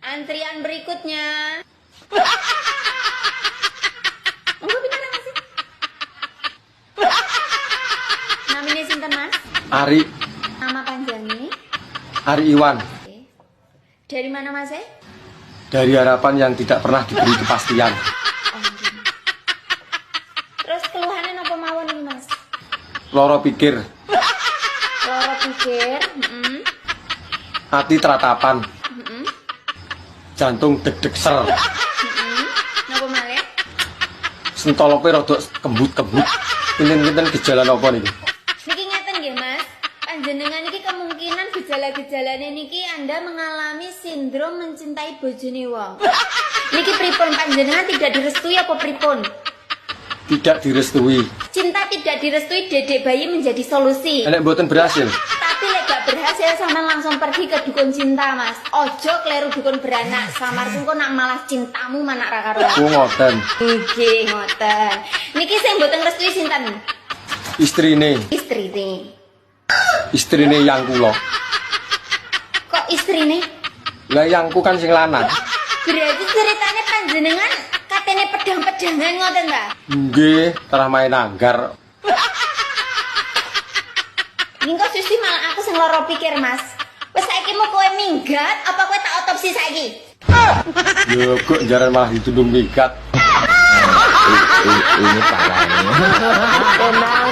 Antrian berikutnya. Monggo pindah Mas. Namanya sinten Mas? Ari. Nama panjangnya? Ari Iwan. Oke. Dari mana Mas? Dari harapan yang tidak pernah diberi kepastian. Terus keluhannya apa mawon ini Mas? Loro pikir, Loro pikir, hati teratapan, jantung deg-deg ser, napa malih? sentolope rada kembut-kembut. Pinten-pinten gejala napa niki? Niki ngeten nggih Mas. Panjenengan niki kemungkinan gejala-gejalane niki Anda mengalami sindrom mencintai bojone wong. Niki pripun panjenengan tidak direstui apa pripun? Tidak direstui. Cinta tidak direstui, dedek bayi menjadi solusi. Nek mboten berhasil. Tapi lek gak berhasil sama langsung pergi ke dukun cinta Mas. Ojo kleru dukun beranak. Samarku kok nak malah cintamu manak ra karo. Ku ngoten. Nggih ngoten. Niki sing mboten restui sinten? Istrine, Istrine. istrine yang kula. Kok istrine? Lah yangku kan sing lanang. Berarti ceritanya panjenengan katene pedang-pedangan ngoten ta? Nggih, terah main anggar. Ningko susi malah aku sing lara pikir, Mas. Wes saiki mau kowe minggat apa kowe tak otopsi saiki? Yo kok jaran malah dituduh minggat. Ini parahnya. Tenang.